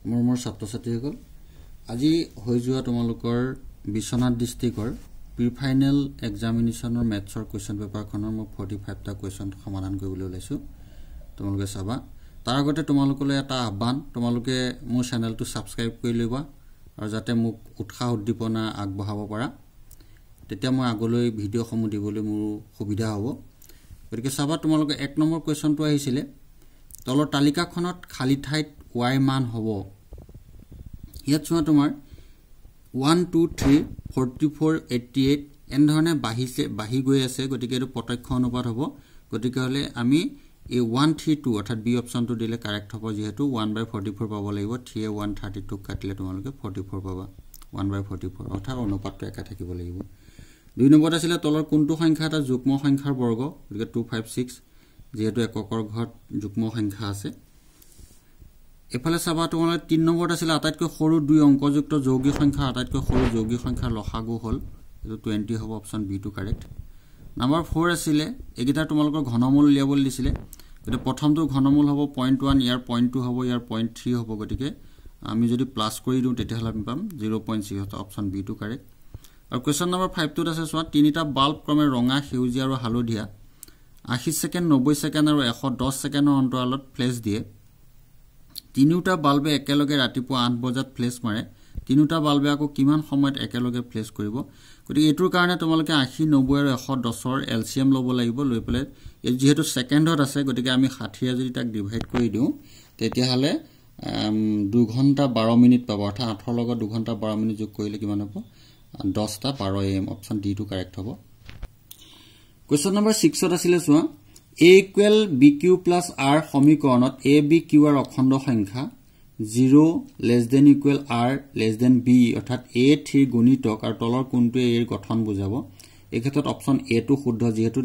মোৰ ছাত্ৰ ছাত্ৰীসকল আজি হৈ যোৱা তোমালোকৰ বিশ্বনাথ ডিস্ট্ৰিক্টৰ প্ৰি ফাইনেল এক্সামিনেশনৰ মেথছৰ কোৱেশ্চন পেপাৰখনৰ মই 45 টা কোৱেশ্চন সমাধান কৰিবলৈ ওলাইছো তোমালোকে চাবা তাৰ আগতে তোমালোকলৈ এটা আহ্বান তোমালোকে মোৰ চেনেলটো সাবস্ক্ৰাইব কৰি লবা আৰু যাতে মোক উৎসাহ উদ্দীপনা আগবঢ়াব পাৰা তেতিয়া মই আগলৈ ভিডিও সমূহ দিবলৈ মোৰ সুবিধা হ'ব গতিকে চাবা তোমালোকে 1 নম্বৰ কোৱেশ্চনটো আহিছিলে তলৰ তালিকাখনত খালি ঠাইত y মান হ'ব ইয়াত চোৱা তোমাৰ 1 2 3 44 88 এন ধৰণে বাঢ়ি গৈ আছে গতিকে এটো প্ৰত্যক্ষ অনুপাত হ'ব গতিকে হলে আমি এই 132 অৰ্থাৎ বি অপচনটো দিলে কাৰেক্ট হ'ব যেহেতু 1/44 পাব লাগিব 3 132 কাটিলে তোমালোকে 44 পাবা 1/44 অৰ্থাৎ অনুপাতটো একা থাকিব লাগিব 2 নম্বৰ আছিল তলৰ কোনটো সংখ্যা এটা যুগ্ম সংখ্যাৰ বৰ্গ গতিকে 256 যেহেতু এককৰ ঘৰত যুগ্ম সংখ্যা আছে এফালে চাবা তোমালোকে 3 নম্বৰ আছিল আটাইতকৈ সৰু দুই অংকযুক্ত যৌগিক সংখ্যা আটাইতকৈ সৰু যৌগিক সংখ্যাৰ লসাগু হল এটো 20 হ'ব option B to correct number 4 আছিল এগিটা তোমালোকৰ ঘনমূল উলিয়াবলৈ দিছিলে গতিকে প্ৰথমটো ঘনমূল হ'ব 0.1 ইয়াৰ 0.2 হ'ব ইয়াৰ 0.3 হ'ব গতিকে আমি যদি প্লাস কৰি দিও তেতিয়া হলে আমি পাম 0.6 অপচন বি টু কাৰেক্ট আৰু কোৱেশ্চন নম্বৰ 5 টোত আছে চোৱা তিনিটা বাল্ব ক্ৰমে ৰঙা সেউজীয়া আৰু হালধীয়া 80 সেকেন্ড 90 সেকেন্ড আৰু 110 সেকেন্ডৰ অন্তৰালত ফ্লেশ দিয়ে তিনিটা বাল্বে একেলগে ৰাতিপুৱা 8 বজাত ফ্লেশ মাৰে তিনিটা বাল্বে আকৌ কিমান সময়ত একেলগে ফ্লেশ কৰিব গতিকে এটোৰ কাৰণে তোমালোকে 80 90 আৰু 110 ৰ এলসিএম লব লাগিব লৈ পেলে যেহেতু সেকেন্ডত আছে গতিকে আমি 60 যদি তাক ডিভাইড কৰি দিও তেতিয়া হলে 2 ঘন্টা 12 মিনিট পাব অৰ্থাৎ 8 ৰ লগত 2 ঘন্টা 12 মিনিট যোগ কৰিলে কিমান হ'ব 10 টা 12 am option D to correct হ'ব কোৱেশ্চন নম্বৰ 6 ত আছিল চোৱা a equal bq plus r সমীকৰণত a b q r অখণ্ড সংখ্যা 0 less than equal r less than b অৰ্থাৎ a 3 গুণিতক আৰু তলৰ কোনটো a ৰ গঠন বুজাব এই ক্ষেত্ৰত অপচন a টো শুদ্ধ যেহেতু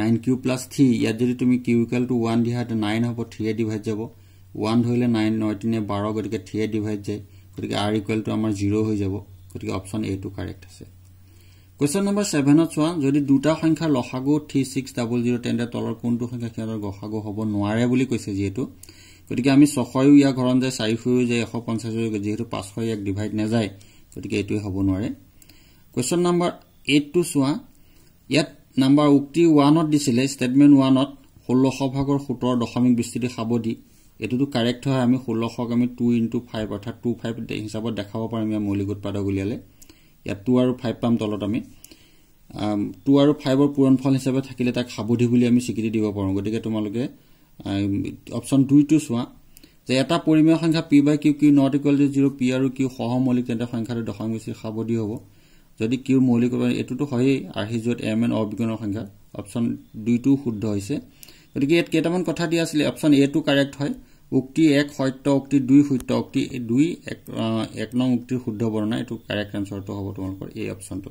9q plus 3 ইয়াত যদি তুমি q equal to 1 দিয়া হয় 9 হ'ব 3 এ ডিভাইড যাব 1 ধৰিলে 9 9 3 12 গতিকে 3 এ ডিভাইড যায় গতিকে r equal to আমাৰ 0 হৈ যাব গতিকে অপচন a টো কাৰেক্ট আছে কোৱেশ্চন নম্বৰ 7 ত চোৱা যদি দুটা সংখ্যাৰ লসাগু 3600 তেন্তে তলৰ কোনটো সংখ্যা কিহৰ গসাগু হ'ব নোৱাৰে বুলি কৈছে যেহেতু গতিকে আমি 600 ইয়া ঘৰন যায় 400 যায় 150 যেহেতু 500 ইয়াক ডিভাইড না যায় গতিকে এটোই হ'ব নোৱাৰে কোৱেশ্চন নম্বৰ 8 টো চোৱা ইয়াত নাম্বাৰ উক্তি 1 ত দিছিলে স্টেটমেন্ট 1 ত 1600 ভাগৰ 17 দশমিক বিস্তৃতি খাবদি এটোটো কাৰেক্ট হয় আমি 1600 আমি 2 * 5 অৰ্থাৎ 25 হিচাপত দেখাব পাৰিম আমি মৌলিক উৎপাদক উলিয়ালে ইয়াত 2 আৰু 5 পাম তলত আমি 2 আৰু 5 ৰ পূৰণফল হিচাপে থাকিলে তাক খাবদি বুলি আমি স্বীকৃতি দিব পাৰো গতিকে তোমালোকে অপচন 2 টো চোৱা যে এটা পৰিমেয় সংখ্যা p/q q not equal to 0 p আৰু q সহমৌলিক তেন্তে সংখ্যাটো দশমিক বিস্তৃতি খাবদি হ'ব যদি q মৌলিক এটোটো হয় আৰহিজত m n অবিগুণৰ সংখ্যা অপচন 2 টো শুদ্ধ হৈছে গতিকে ইয়াত কেইটামান কথা দিয়া আছিল অপচন a টো কাৰেক্ট হয় উক্তি 1 সত্য উক্তি 2 সত্য উক্তি 2 1 নং উক্তিৰ শুদ্ধ বৰ্ণনা এটো কাৰেক্ট আনসাৰটো হ'ব তোমালোকৰ এই অপচনটো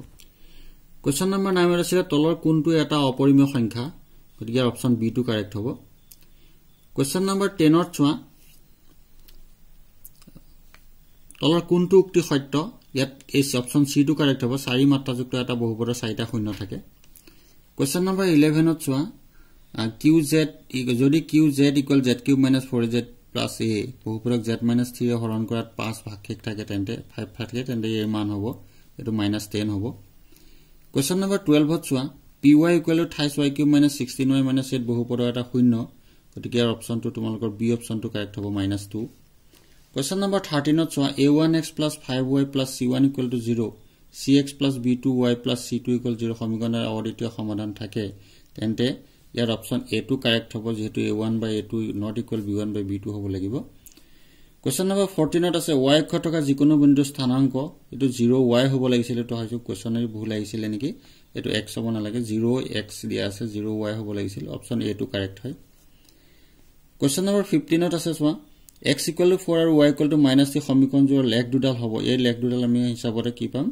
কোৱেশ্চন নম্বৰ 9 আছিল তলৰ কোনটো এটা অপৰিমেয় সংখ্যা গতিকে অপচন বি টো কাৰেক্ট হ'ব কোৱেশ্চন নম্বৰ 10 ত চোৱা তলৰ কোনটো উক্তি সত্য ইয়াত এই অপচন সি টো কাৰেক্ট হ'ব 4 মাত্ৰাযুক্ত এটা বহুপদৰ 4টা শূন্য থাকে কোৱেশ্চন নম্বৰ 11 ত চোৱা qz যদি qz equal z³ - 4z plus a বহুপদক z - 3 এ হৰণ কৰাত 5 ভাগশেষ থাকে তেন্তে 5 থাকে তেন্তে এৰ মান হ'ব এটো -10 হ'ব কোৱেশ্চন নম্বৰ 12 ত চোৱা py equal to 28y³ - 16y - 8 বহুপদৰ এটা শূন্য গতিকে ইয়াৰ অপচনটো তোমালোকৰ বি অপচনটো কাৰেক্ট হ'ব -2 কোৱেশ্চন নম্বৰ 13 ত চোৱা a1x + 5y + c1 equal to 0 cx + b2y + c2 equal 0 সমীকৰণৰ অদ্বিতীয় সমাধান থাকে তেন্তে ইয়াৰ অপচন a টো কাৰেক্ট হ'ব যেহেতু a1/a2 not equal b1/b2 হ'ব লাগিব কোৱেশ্চন নম্বৰ 14 ত আছে y অক্ষ থকা যিকোনো বিন্দুৰ স্থানাংক এটো 0y হ'ব লাগিছিল তো হয়তো কোৱেশ্চনৰ ভুল আহিছিল নেকি এটো x হ'ব না লাগে 0x দিয়া আছে 0y হ'ব লাগিছিল অপচন a টো কাৰেক্ট হয় কোৱেশ্চন নম্বৰ 15 ত আছে চোৱা x equal to 4 আৰু y equal to -3 সমীকৰণৰ লেখ দুডাল হ'ব এই লেখ দুডাল আমি হিচাপতে কি পাম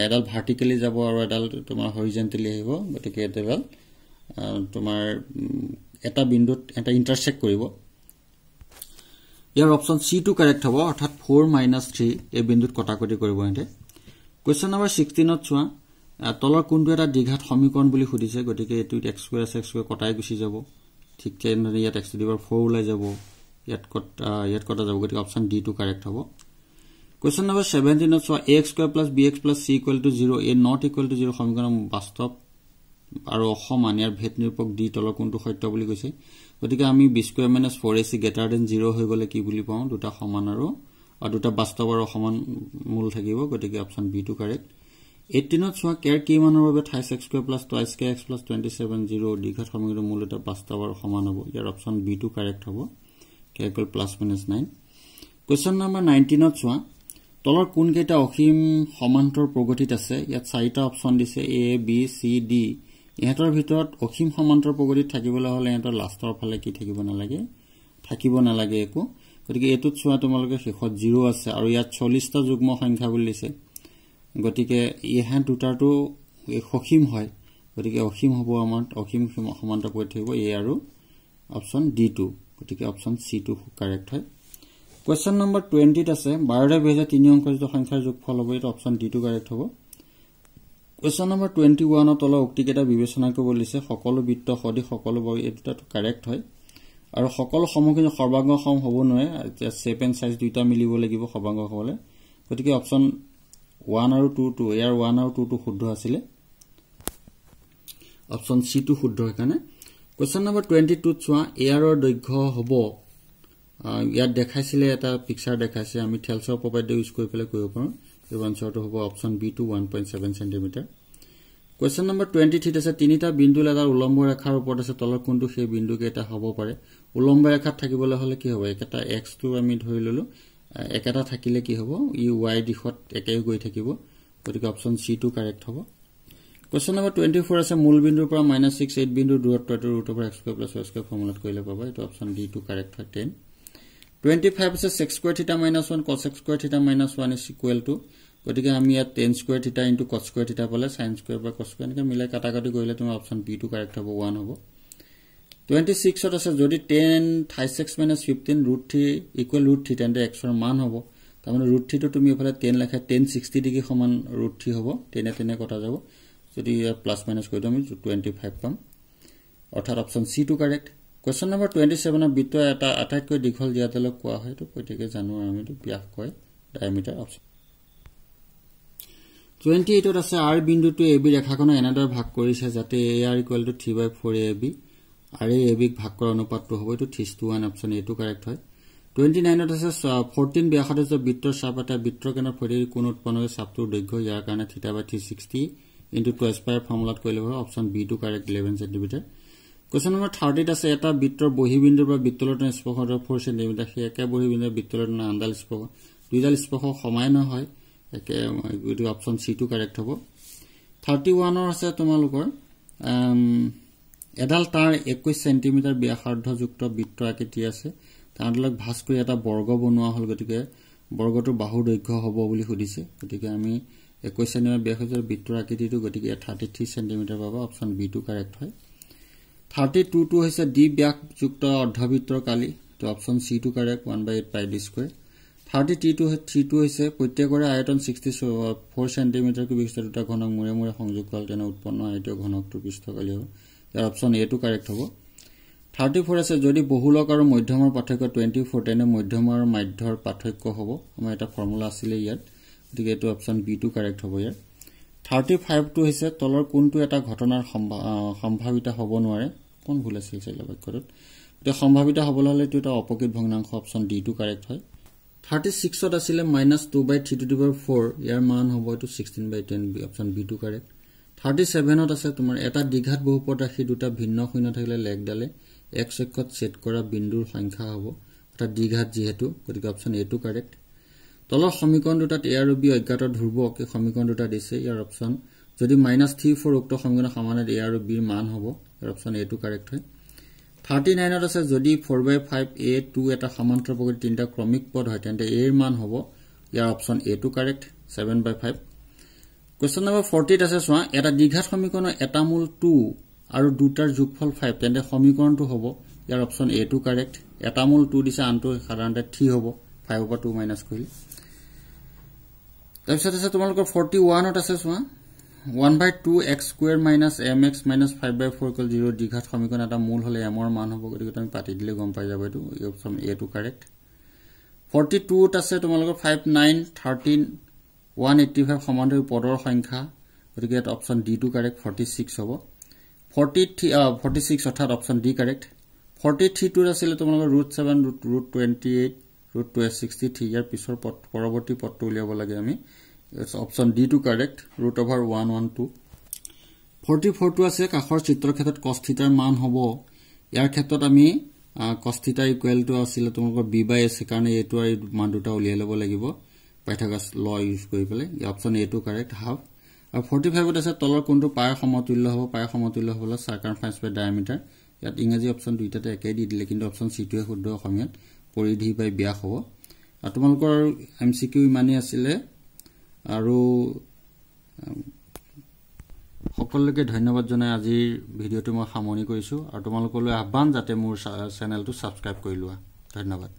এডাল ভাৰ্টিকেলি যাব আৰু এডাল তোমাৰ হৰিজন্টেলি আহিব গতিকে এডাল তোমাৰ এটা বিন্দুত এটা ইন্টাৰসেক্ট কৰিব ইয়াৰ অপচন সি টো কাৰেক্ট হ'ব অৰ্থাৎ 4 - 3 এই বিন্দুত কটাকটি কৰিব এতে কোৱেশ্চন নম্বৰ 16 ত চোৱা তলৰ কোনটো এটা দ্বিঘাত সমীকৰণ বুলি সুধিছে গতিকে এটো x² আছে x² কটাই গুছি যাব ঠিক তেনেদৰে ইয়াত x⁴ ওলাই যাব ইয়াত কটা যাব গতিকে অপশন ডি টু কাৰেক্ট হ'ব question number 17 to ax square plus bx plus c equal to 0 a not equal to 0 সমীকৰণ বাস্তৱ আৰু অসমান ইয়াৰ ভেদ নিৰূপক d তলৰ কোনটো সত্য বুলি কৈছে গতিকে আমি b square minus 4ac greater than 0 হৈ গলে কি বুলি পাওঁ দুটা সমান আৰু দুটা বাস্তৱ আৰু অসমান মূল থাকিব গতিকে অপশন বি টু কাৰেক্ট 18 ত কেৰ কি মানৰ বাবে 28x square plus 2x plus 27 0 দীঘত সমীকৰণৰ মূল এটা বাস্তৱ আৰু সমান হ'ব ইয়াৰ অপশন বি টু কাৰেক্ট হ'ব k equal plus minus 9 question number 19 ত তলৰ কোন কেইটা অসীম সমান্তৰ প্ৰগতিত আছে ইয়াত চাৰিটা অপশন দিছে a b c d ইহঁতৰ ভিতৰত অসীম সমান্তৰ প্ৰগতিত থাকিবলৈ হলে ইহঁতৰ লাষ্টৰ ফালে কি থাকিব নালাগে একো গতিকে এটোত চোৱা তোমালোকে শেষত 0 আছে আৰু ইয়াত 40টা যুগ্ম সংখ্যা বুলি দিছে গতিকে ইহা দুটাটো অসীম হয় গতিকে অসীম হ'ব আমাৰ অসীম সমান্তৰ প্ৰগতি থাকিব a আৰু অপশন d2 গতিকে অপশন c2 কাৰেক্ট হয় কোৱেশ্চন নম্বৰ 20 ত আছে 12 বেজা 3 অংকৰ যুক্ত সংখ্যাৰ যোগফল হ'ব এটা অপশন d2 কাৰেক্ট হ'ব কোৱেশ্চন নম্বৰ 21 ত তলৰ উক্তি কেইটা বিবেচনা কৰিব লিছে সকলো বৃত্ত সদি সকলো বৰ্গ এটাটো কাৰেক্ট হয় আৰু সকলো সমগ্ৰ সৰ্বাংগ সম হ'ব নোৱাৰে শেপ এণ্ড সাইজ দুইটা মিলিব লাগিব সৰ্বাংগ হ'লে গতিকে অপশন 1 আৰু 2 ইয়াৰ 1 আৰু 2 শুদ্ধ আছিল অপশন c2 শুদ্ধ কাৰণে কোৱেশ্চন নম্বৰ 22 ত চোৱা এয়াৰৰ দৈৰ্ঘ্য হ'ব ইয়াত দেখাইছিলে এটা পিকচাৰ দেখাইছে আমি থেলছৰ প্ৰপাৰ্টি ইউজ কৰি পেলাই কৰিব পাৰো এই আনসাৰটো হ'ব option b2 1.7 cm question number 23 আছে তিনিটা বিন্দু এটা উলম্ব ৰেখাৰ ওপৰত আছে তলৰ কোনটো সেই বিন্দু কেইটা হ'ব পাৰে উলম্ব ৰেখাত থাকিবলৈ হলে কি হ'ব একটা x টো আমি ধৰি ললো একেটা থাকিলে কি হ'ব ই y দিশত একে গৈ থাকিব গতিকে অপশন c2 কাৰেক্ট হ'ব কোৱেশ্চন নম্বৰ 24 আছে মূল বিন্দুৰ পৰা -6 8 বিন্দু দূৰত্বটো √x² + y² ফৰ্মুলাত কৰিলে পাবা এটো অপশন d2 কাৰেক্ট হয় 10 25 আছে sec square theta - 1 cos square theta - 1 is equal to গতিকে আমি ইয়াত tan square theta into cos square theta পালে sin square বা cos square এনেকৈ মিলাই কাটাকাটি কৰিলে তুমি অপশন b2 কাৰেক্ট হ'ব 1 হ'ব 26 ত আছে যদি tan 36 - 15 √3 equal √3 তেন্তে x ৰ মান হ'ব তাৰমানে √3 টো তুমি এফালে tan লেখা tan 60 ডিগ্ৰী সমান √3 হ'ব তেনে কটা যাব যদি প্লাস মাইনাস কৰি দিম 25 পাম অৰ্থাৎ option c2 correct question number 27 ৰ বৃত্ত এটা আটাইতকৈ দীঘল জ্যাদলক কোৱা হয় তো প্ৰত্যেকে জানো আমি তো ব্যাস কয় ডায়ামিটাৰ অপশন 28 ত আছে r বিন্দুটো ab ৰেখাখনৰ এনেদৰে ভাগ কৰিছে যাতে ar = 3/4 ab আৰু ab ক ভাগ কৰাৰ অনুপাতটো হ'ব এটো 3:1 অপশন a2 কাৰেক্ট হয় 29 ত আছে 14 ব্যাসাৰ্ধ বৃত্তৰ চাপ এটা বৃত্তৰ কেন্দ্ৰৰ ফৰি কোন উৎপন্ন হয় চাপটোৰ দৈৰ্ঘ্য ইয়াৰ কাৰণে θ/360 into 2 ফৰ্মুলাত কৰিলে হ'ব option b2 correct 11 cm question number 30 আছে এটা বৃত্তৰ বহিবিন্দুৰ পৰা বৃত্তলতৰ স্পৰ্শৰ 4 cm সেই একে বহিবিন্দুৰ বৃত্তলতৰ আন্দাল স্পৰ্শ দুইডাল স্পৰ্শ সমান নহয় একে এটো অপশন c2 কাৰেক্ট হ'ব 31 ৰ আছে তোমালোকৰ এডাল তাৰ 21 cm ব্যাসাৰ্ধ যুক্ত বৃত্ত আকৃতি আছে তাঁৰলক ভাঁজ কৰি এটা বৰ্গ বনোৱা হ'ল গতিকে বৰ্গটোৰ বাহুৰ দৈৰ্ঘ্য হ'ব বুলি সুধিছে গতিকে আমি 21 cm ব্যাসাৰ্ধৰ বৃত্তৰ আকৃতিটো গতিকে 33 cm পাবা অপশন b2 কাৰেক্ট হয় 32 টো হৈছে d ব্যাস যুক্ত অৰ্ধবৃত্তৰ কালি তো অপশন c2 কাৰেক্ট 1/8 পাই d স্কয়াৰ 32 হৈছে প্ৰত্যেকৰে আয়তন 64 cm কৈ বিশিষ্ট দুটা ঘনক মুৰে মুৰে সংযোগ কৰাল তেনে উৎপন্ন আয়তীয় ঘনকটো পৃষ্ঠকালি হ'ব ইয়াৰ অপশন a2 কাৰেক্ট হ'ব 34 আছে যদি বহুলক আৰু মধ্যমৰ পাৰ্থক্য 24 তেনে মধ্যম আৰু মাধ্যৰ পাৰ্থক্য হ'ব আমাৰ এটা ফৰ্মুলা আছিল ইয়াত গতিকে এটো অপশন b2 কাৰেক্ট হ'ব ইয়াৰ 35 টো হৈছে তলৰ কোনটো এটা ঘটনাৰ সম্ভাৱিতা হ'ব নোৱাৰে কোন ভুল আছিল চাইলা বাক্যটোত এটা সম্ভাৱিতা হ'বলৈ হলে এটো এটা অপকৃত ভগ্নাংশ অপশন d2 কাৰেক্ট হয় 36 ত আছিল -2/3^4 ইয়াৰ মান হ'ব এটো 16/10 অপশন b2 কাৰেক্ট 37 ত আছে তোমাৰ এটা দ্বিঘাত বহুপদ ৰাশি দুটা ভিন্ন শূন্য থাকিলে লেখডালে x অক্ষত ছেদ কৰা বিন্দুৰ সংখ্যা হ'ব এটা দ্বিঘাত যেহেতু গতিকে অপশন a2 কাৰেক্ট তলৰ সমীকৰণ দুটাত a আৰু b অজ্ঞাত ধ্ৰুৱক এই সমীকৰণ দুটা দিছে ইয়াৰ অপশন যদি -3 উক্ত সমীকৰণৰ সমানত a আৰু b ৰ মান হ'ব ইয়াৰ অপশন a2 কাৰেক্ট হয় 39 ত আছে যদি 4/5 a2 এটা সমান্তৰাল প্ৰকৃতিৰ তিনিটা ক্ৰমিক পদ হয় তেন্তে a ৰ মান হ'ব ইয়াৰ option a2 correct 7/5 question number 40 ত আছে চোৱা এটা দ্বিঘাত সমীকৰণৰ এটা মূল 2 আৰু দুটাৰ যোগফল 5 তেন্তে সমীকৰণটো হ'ব ইয়াৰ অপশন a2 কাৰেক্ট এটা মূল 2 দিছে আনটো সাধাৰণতে 3 হ'ব 5 / 2 - কৰিলে তাৰপিছত আছে তোমালোকৰ 41 ত আছে চোৱা 1/2 x square minus mx minus 5/4 equal 0 দ্বিঘাত সমীকৰণ এটা মূল হলে m ৰ মান হ'ব গতিকে তুমি পাতি দিলে গম পাই যাব এটো অপচন a টো কাৰেক্ট 42 ত আছে তোমালোকৰ 5 9 13 185 সমান্তৰাল পদৰ সংখ্যা গতিকে এটা অপচন d টো কাৰেক্ট 46 হ'ব 46 অৰ্থাৎ অপচন d কাৰেক্ট 43 টো আছিল তোমালোকৰ √7 √28 √263 ইয়াৰ পিছৰ পৰৱৰ্তী পদটো উলিয়াব লাগে আমি It's option D to correct √112 44 to আছে কাখৰ চিত্ৰৰ ক্ষেত্ৰত cos θ ৰ মান হ'ব ইয়াৰ ক্ষেত্ৰত আমি cos θ = আছিল তোমালোকৰ b/s কাৰণে এটো আৰু মান দুটা উলিয়াই ল'ব লাগিব পাইথাগোৰাছ ল ইউজ কৰি পেলাই এই অপচন এ টো কাৰেক্ট হাফ আৰু 45 ত আছে তলৰ কোণটো পায় সমতুল্য হ'ব পায় সমতুল্য হ'লে সাৰকামফাৰেন্স বাই ডায়ামিটাৰ ইয়াত ইংৰাজী অপচন দুইটাতে একেই দি দিলে কিন্তু অপচন সি টোৱে শুদ্ধ অসমীয়াত পৰিধি বাই ব্যাস হ'ব আৰু তোমালোকৰ এমসিকিউ ইমানেই আছিল আৰু সকলোকে ধন্যবাদ জনাই আজিৰ ভিডিওটো মই সামৰণি কৰিছো আৰু তোমালোকলৈ আহ্বান যাতে মোৰ চেনেলটো সাবস্ক্ৰাইব কৰি লোৱা ধন্যবাদ